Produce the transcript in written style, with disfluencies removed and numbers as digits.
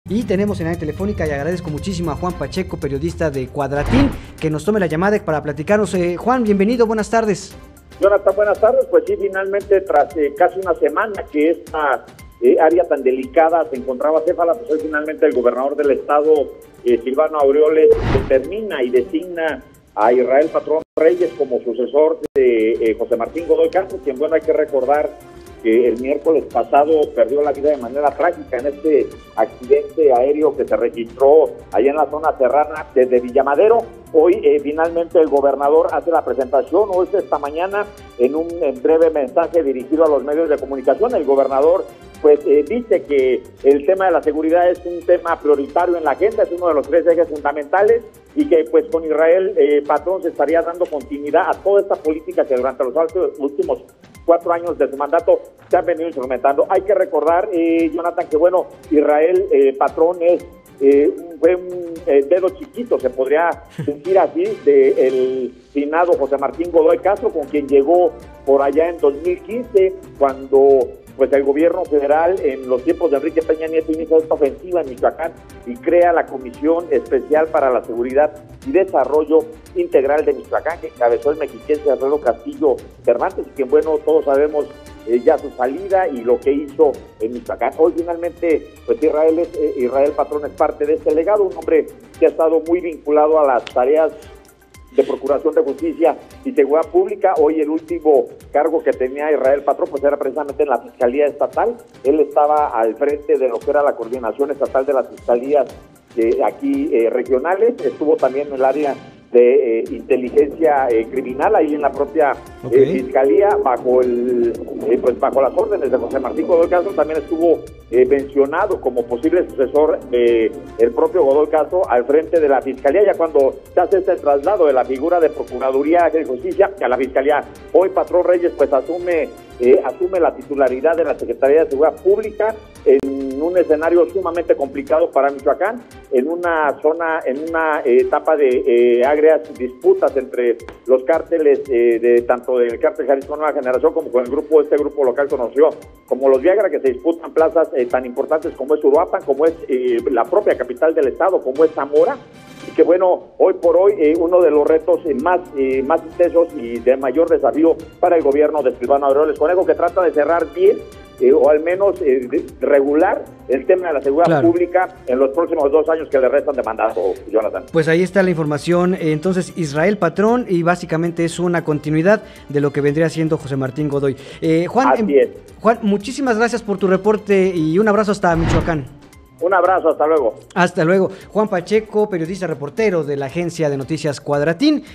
Y tenemos en la telefónica y agradezco muchísimo a Juan Pacheco, periodista de Cuadratín, que nos tome la llamada para platicarnos. Juan, bienvenido, buenas tardes. Jonathan, buenas tardes. Pues sí, finalmente, tras casi una semana que esta área tan delicada se encontraba céfala, pues hoy finalmente el gobernador del estado, Silvano Aureoles, determina y designa a Israel Patrón Reyes como sucesor de José Martín Godoy Castro, quien, bueno, hay que recordar que el miércoles pasado perdió la vida de manera trágica en este accidente aéreo que se registró allá en la zona serrana desde Villamadero. Hoy finalmente el gobernador hace la presentación, o es esta mañana, en un breve mensaje dirigido a los medios de comunicación. El gobernador pues dice que el tema de la seguridad es un tema prioritario en la agenda, es uno de los 3 ejes fundamentales, y que pues con Israel Patrón se estaría dando continuidad a toda esta política que durante los últimos 4 años de su mandato se han venido instrumentando. Hay que recordar, Jonathan, que bueno, Israel Patrón fue un dedo chiquito, se podría decir así, del finado José Martín Godoy Castro, con quien llegó por allá en 2015, cuando pues el gobierno federal, en los tiempos de Enrique Peña Nieto, inicia esta ofensiva en Michoacán y crea la Comisión Especial para la Seguridad y Desarrollo Integral de Michoacán, que encabezó el mexiquense Alfredo Castillo Cervantes, y que, bueno, todos sabemos ya su salida y lo que hizo en Michoacán. Hoy finalmente pues Israel Patrón es parte de este legado, un hombre que ha estado muy vinculado a las tareas de Procuración de Justicia y Seguridad Pública. Hoy el último cargo que tenía Israel Patrón pues era precisamente en la Fiscalía Estatal. Él estaba al frente de lo que era la coordinación estatal de las fiscalías aquí regionales. Estuvo también en el área de inteligencia criminal, ahí en la propia fiscalía, bajo las órdenes de José Martín Godoy Castro. También estuvo mencionado como posible sucesor el propio Godoy Castro al frente de la fiscalía, ya cuando se hace este traslado de la figura de Procuraduría de Justicia a la fiscalía. Hoy Patrón Reyes pues asume la titularidad de la Secretaría de Seguridad Pública en un escenario sumamente complicado para Michoacán, en una etapa de agrias disputas entre los cárteles, tanto del cártel Jalisco Nueva Generación como con este grupo local conocido como los Viagra, que se disputan plazas tan importantes como es Uruapan, como es la propia capital del estado, como es Zamora. Y que, bueno, hoy por hoy uno de los retos más intensos y de mayor desafío para el gobierno de Silvano Aureoles Conejo, que trata de cerrar bien o al menos regular el tema de la seguridad pública en los próximos 2 años que le restan de mandato, Jonathan. Pues ahí está la información. Entonces, Israel Patrón, y básicamente es una continuidad de lo que vendría siendo José Martín Godoy. Juan, Juan, muchísimas gracias por tu reporte y un abrazo hasta Michoacán. Un abrazo, hasta luego. Hasta luego. Juan Pacheco, periodista reportero de la agencia de noticias Cuadratín.